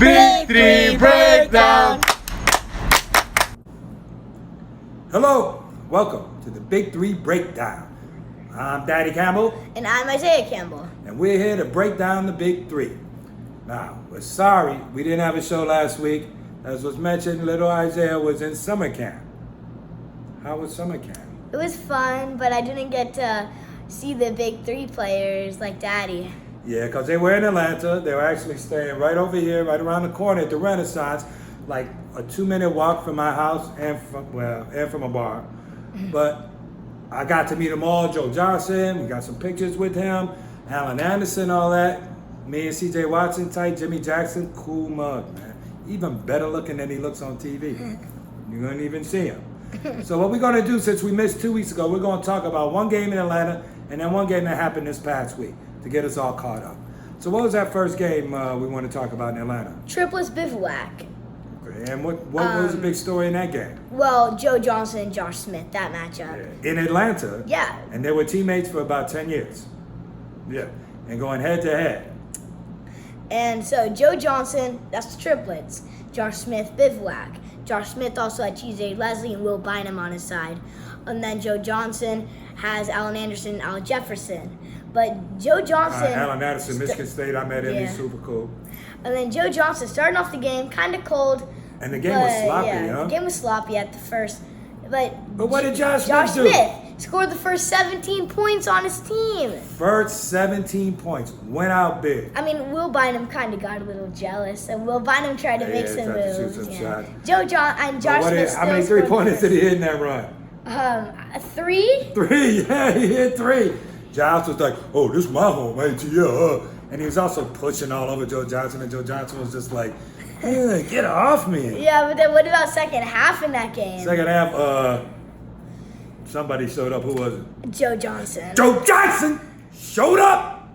Big 3 Breakdown. Hello, welcome to the Big 3 Breakdown. I'm Daddy Campbell. And I'm Isaiah Campbell. And we're here to break down the Big 3. Now, we're sorry we didn't have a show last week. As was mentioned, little Isaiah was in summer camp. How was summer camp? It was fun, but I didn't get to see the Big 3 players like Daddy. Yeah, because they were in Atlanta. They were actually staying right over here, right around the corner at the Renaissance, like a 2-minute walk from my house and from a bar. But I got to meet them all. Joe Johnson, we got some pictures with him. Alan Anderson, all that. Me and CJ Watson tight. Jimmy Jackson, cool mug, man. Even better looking than he looks on TV. You wouldn't even see him. So what we're going to do, since we missed 2 weeks ago, we're going to talk about one game in Atlanta and then one game that happened this past week to get us all caught up. So what was that first game we want to talk about in Atlanta? Triplets Bivouac. Okay, and what was the big story in that game? Well, Joe Johnson and Josh Smith, that matchup. In Atlanta? Yeah. And they were teammates for about 10 years. Yeah, and going head to head. And so Joe Johnson, that's the Triplets. Josh Smith, Bivouac. Josh Smith also had TJ Leslie and Will Bynum on his side. And then Joe Johnson has Alan Anderson and Al Jefferson. But Joe Johnson... Alan Anderson, Michigan State, I met him, he's super cool. And then Joe Johnson starting off the game, kind of cold. And the game was sloppy, huh? The game was sloppy at the first. But what did Josh Smith do? Smith scored the first 17 points on his team. First 17 points. Went out big. I mean, Will Bynum kind of got a little jealous, and Will Bynum tried to make some moves. Shoot some shots. Josh Smith how many three-pointers did he hit in that run? 3? 3, yeah, he hit 3. Josh was like, oh, this is my home, ain't you? Yeah. And he was also pushing all over Joe Johnson, and Joe Johnson was just like, hey, get off me. Yeah, but then what about second half in that game? Second half, somebody showed up. Who was it? Joe Johnson. Joe Johnson showed up!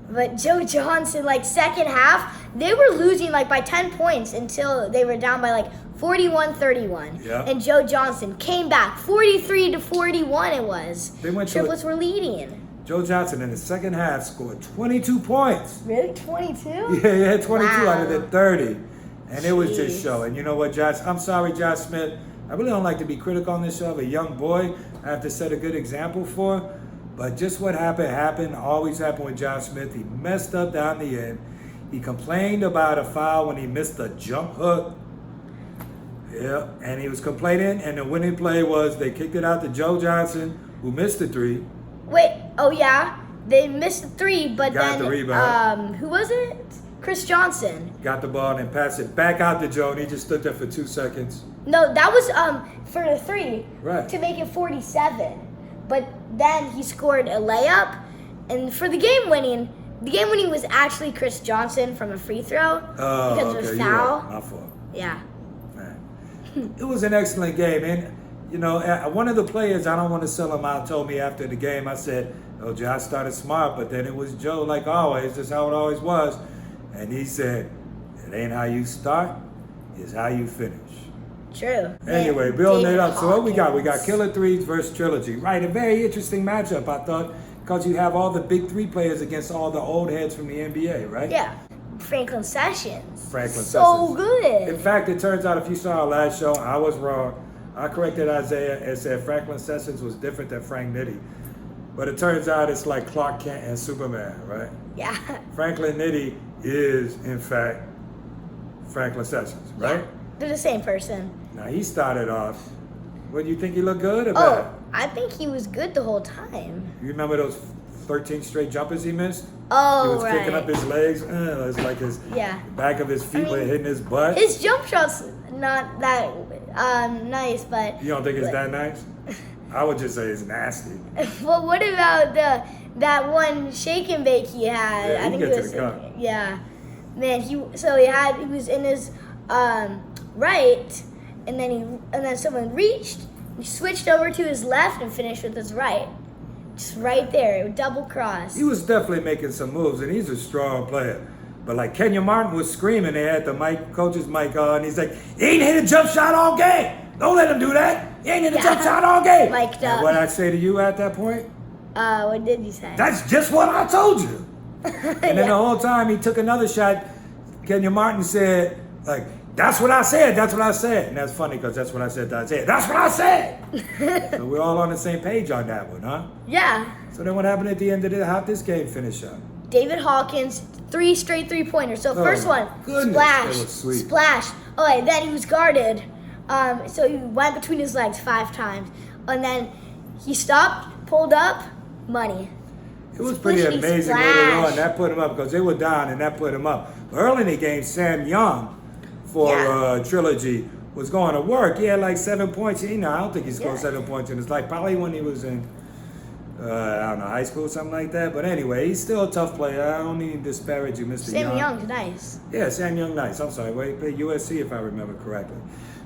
But Joe Johnson, like second half, they were losing like by 10 points until they were down by like 41-31. Yeah. And Joe Johnson came back 43-41 it was. Triplets were leading. Joe Johnson in the second half scored 22 points. Really? 22? Yeah, he had 22 out of the 30. And it was just showing. You know what, Josh? I'm sorry, Josh Smith. I really don't like to be critical on this show of a young boy I have to set a good example for. But just what happened, always happened with Josh Smith. He messed up down the end. He complained about a foul when he missed a jump hook. Yeah, and he was complaining, and the winning play was they kicked it out to Joe Johnson, who missed the 3. Wait, oh yeah, they missed the 3, but got the rebound. Who was it? Chris Johnson. Got the ball and passed it back out to Joe, and he just stood there for 2 seconds. No, that was for the 3 right, to make it 47. But then he scored a layup, and for the game winning was actually Chris Johnson from a free throw because of a foul. My fault. Yeah. It was an excellent game, and you know, one of the players, I don't want to sell him out, told me after the game, I said, oh, Josh started smart, but then it was Joe like always, just how it always was. And he said, it ain't how you start, it's how you finish. True. Anyway, building it up. So what we got? We got Killer Threes versus Trilogy. Right, a very interesting matchup, I thought, because you have all the Big 3 players against all the old heads from the NBA, right? Yeah. Franklin Sessions. So good. In fact, it turns out if you saw our last show, I was wrong. I corrected Isaiah and said Franklin Sessions was different than Frank Nitti. But it turns out it's like Clark Kent and Superman, right? Yeah. Franklin Nitti is, in fact, Franklin Sessions, right? Yeah. They're the same person. Now, he started off. What, do you think he looked good or bad? I think he was good the whole time. You remember those 13 straight jumpers he missed? Oh, he was kicking up his legs. It's like his back of his feet were hitting his butt. His jump shot's not that nice, but... You don't think it's that nice? I would just say it's nasty. Well, what about that one shake and bake he had? Yeah, I think get it was to the cup. Yeah. Man, he was in his right, and then someone reached, he switched over to his left and finished with his right. Just right there, double cross. He was definitely making some moves, and he's a strong player. But like Kenya Martin was screaming, they had the coach's mic on, and he's like, he ain't hit a jump shot all game. Don't let him do that. He ain't hit a jump shot all game. Mic'd up. And what I say to you at that point? What did you say? That's just what I told you. And then the whole time he took another shot. Kenya Martin said, like, that's what I said, that's what I said. And that's funny because that's what I said, that's what I said. So we're all on the same page on that one, huh? Yeah. So then what happened at the end of it? How'd this game finish up? David Hawkins, 3 straight 3-pointers. So first one, goodness, splash, that was sweet. splash. Oh, and then he was guarded. So he went between his legs 5 times. And then he stopped, pulled up, money. It was pretty Splishity amazing splash. later on. That put him up because they were down and that put him up. Early in the game, Sam Young for Trilogy was going to work. He had like 7 points. I don't think he scored 7 points in his life. Probably when he was in, I don't know, high school or something like that. But anyway, he's still a tough player. I don't need to disparage you, Mr. Young. Sam Young's nice. Yeah, Sam Young, nice. I'm sorry. Well, he played USC if I remember correctly.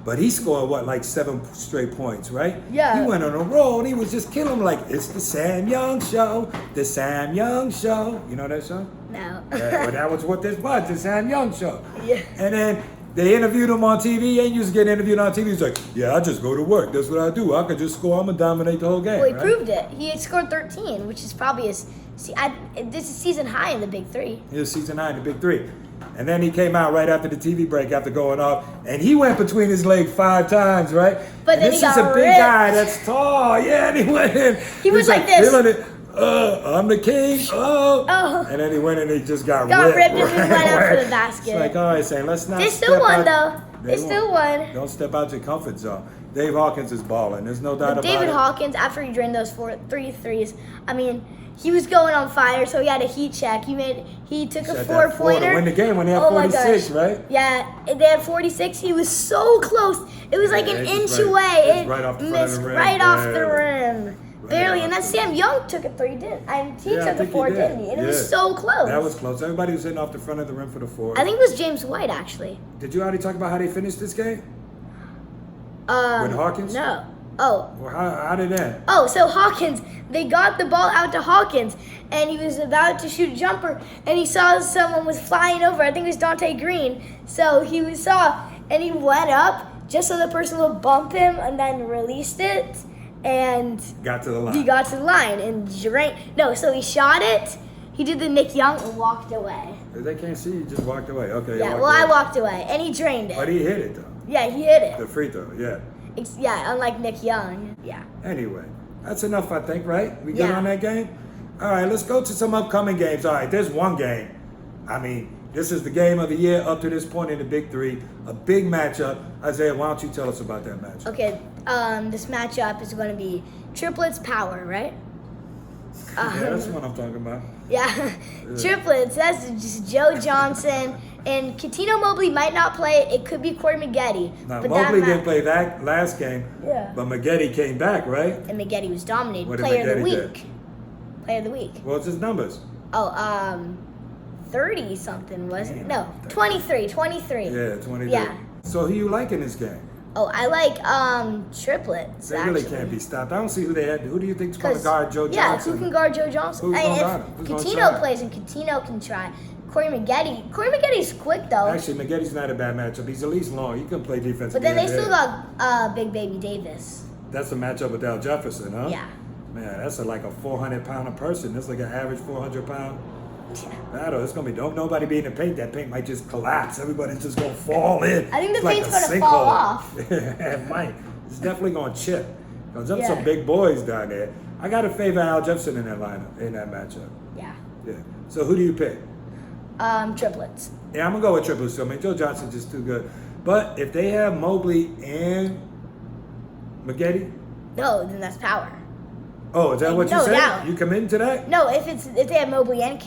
But he scored, what, like 7 straight points, right? Yeah. He went on a roll and he was just killing them like, it's the Sam Young Show, the Sam Young Show. You know that show? No. Well, that was what this was, the Sam Young Show. Yeah. And then they interviewed him on TV. He ain't used to get interviewed on TV. He's like, yeah, I just go to work. That's what I do. I can just score. I'm going to dominate the whole game. Well, he right? proved it. He had scored 13, which is probably his. This is season high in the Big 3. He was season 9, the Big 3. And then he came out right after the TV break after going off, and he went between his legs 5 times, right? But and then this he is got a big ripped. guy that's tall, yeah, and he went in. He was like this. Feeling it. I'm the king. Oh. And then he went and he just got ripped. And he went up for the basket. It's like, all right, Sam, let's not. They still won, though. They won. still won. Don't step out your comfort zone. Dave Hawkins is balling. There's no doubt But about it. David Hawkins, after he drained those 3 threes, I mean, he was going on fire, so he had a heat check. He took a Set that 4-pointer. to win the game when they had Oh my 46, gosh. right? Yeah, they had 46. He was so close. It was like an it's inch just away. it's It right off the front of missed the rim. right off the Barely. rim. Barely. And then Sam Young took a 3, didn't he? He Yeah, I took a think 4, he did. didn't he? And it Yeah. was so close. That was close. Everybody was hitting off the front of the rim for the 4. I think it was James White, actually. Did you already talk about how they finished this game? With Hawkins? No. Oh. Well, how did that? Oh, so Hawkins, they got the ball out to Hawkins, and he was about to shoot a jumper, and he saw someone was flying over. I think it was Dante Green. So he saw, and he went up just so the person would bump him, and then released it, and Got to the line. he got to the line and drained. No, so he shot it. He did the Nick Young and walked away. If they can't see, you just walked away. Okay. Yeah, well, I walked away, and he drained But it. he hit it, though. Yeah, he hit it. The free throw, yeah. Yeah, unlike Nick Young. Yeah. Anyway, that's enough, I think, right? We good Yeah. on that game? All right, let's go to some upcoming games. All right, there's one game. I mean, this is the game of the year up to this point in the Big 3. A big matchup. Isaiah, why don't you tell us about that matchup? Okay, this matchup is going to be Triplets Power, right? Yeah, that's what I'm talking about. Yeah, Triplets. That's just Joe Johnson and Katino Mobley might not play. It could be Corey Maggette. Now, but Mobley that didn't play that last game, Yeah. but Maggette came back, right? And Maggette was dominated. What did Player of the Maggette week. Player of the week. What's his numbers? Oh, 30 something wasn't it? Damn. No, 23. 23. Yeah, 23. Yeah. So who you like in this game? Oh, I like Triplets. They really actually. can't be stopped. I don't see who they had. Who do you think's going to 'Cause- guard Joe Yeah, Johnson? who can guard Joe Johnson? Who's And gonna if guard him? Who's gonna Katino try? plays and Katino can try. Corey Maggette's quick though. Actually, Maggette's not a bad matchup. He's at least long. He can play defense. But then they still got Big Baby Davis. That's a matchup with Al Jefferson, huh? Yeah. Man, that's like a 400-pounder person. That's like an average 400-pound battle. It's gonna be don't nobody be in the paint. That paint might just collapse. Everybody's just gonna fall in. I think the It's like paint's a gonna fall sinkhole. off. It might. It's definitely gonna chip. Cause them Yeah. some big boys down there. I gotta favor Al Jefferson in that lineup, in that matchup. Yeah. Yeah. So who do you pick? Triplets. Yeah, I'm gonna go with Triplets. So I mean, Joe Johnson's just too good. But if they have Mobley and Maggette, No, then that's power. oh, is that what you No said? doubt. You come into that? No, if they have Mobley and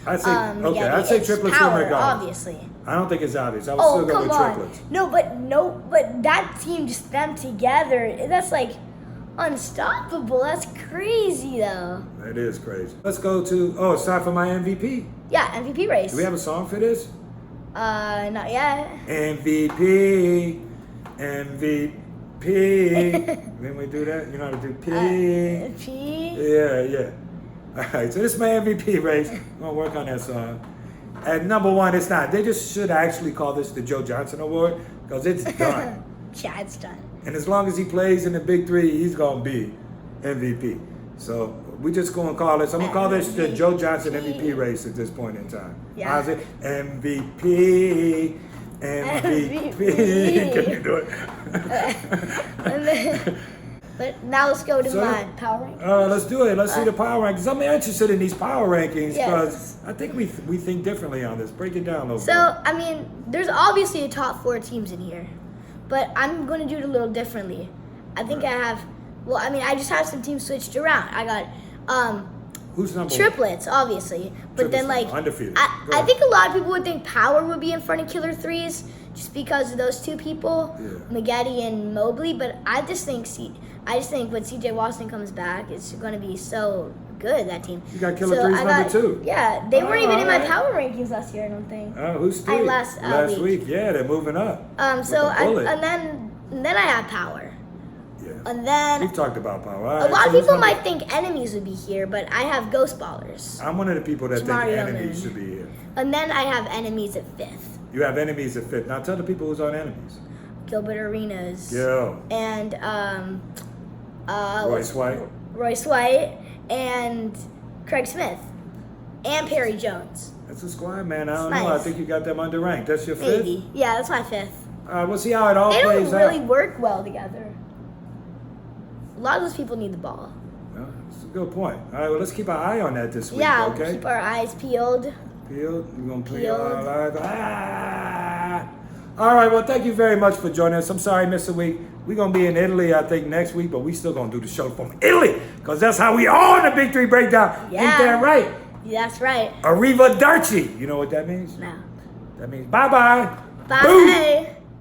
I'd say okay. Maggette, I'd say it's Triplets power, regardless. obviously. I don't think it's obvious. I would Oh, still go come with on. Triplets. No, but that team, just them together, that's like unstoppable. That's crazy, though. That is crazy. Let's go to it's time for my MVP. Yeah, MVP race. Do we have a song for this? Not yet. MVP. Didn't we do that? You know how to do P. P. Yeah. All right, so this is my MVP race. I'm gonna work on that song. At number 1, it's not. They just should actually call this the Joe Johnson Award because it's done. Yeah, it's done. And as long as he plays in the Big 3, he's gonna be MVP. So we just gonna call this. I'm gonna call this the Joe Johnson MVP race at this point in time. Yeah. How's it? MVP. MVP. Can you do it? But now let's go to my power rankings. Let's do it. Let's see the power rankings. I'm interested in these power rankings because Yes. I think we think differently on this. Break it down a little bit. So, I mean, there's obviously the top 4 teams in here, but I'm going to do it a little differently. I think I have, well, I mean, I just have some teams switched around. I got Who's number Triplets, obviously, but then Triplets, like undefeated. I think a lot of people would think Power would be in front of Killer Threes just because of those 2 people, Maggette and Mobley. But I just think when CJ Watson comes back, it's going to be so good, that team. You got Killer Threes number 2. Yeah, they weren't even in my alright. power rankings last year, I don't think. Who's 3? Last week. Yeah, they're moving up. So With the and then I have Power. Yeah. And then We've talked about power. All a right, lot so of who's people number- might think enemies would be here, but I have Ghost Ballers. I'm one of the people that think Mario enemies Moon. should be here. And then I have enemies at 5th. You have enemies at 5th. Now tell the people who's on enemies. Gilbert Arenas. Yeah. And Royce White. Royce White and Craig Smith. And Perry Jones. That's a squad, man. I don't It's know. I nice. think you got them underranked. That's your 5th? Maybe. Yeah, that's my 5th. All right, we'll see how it all They plays don't really out. work well together. A lot of those people need the ball. Well, that's a good point. All right, well, let's keep our eye on that this week, Yeah, okay? keep our eyes peeled. Peeled. We're going to play Peeled. our live. All right, well, thank you very much for joining us. I'm sorry I missed a week. We're going to be in Italy, I think, next week, but we still going to do the show from Italy because that's how we are on the Big 3 Breakdown. Yeah. Ain't that right? Yeah, that's right. Arrivederci. You know what that means? No. That means bye-bye. Bye.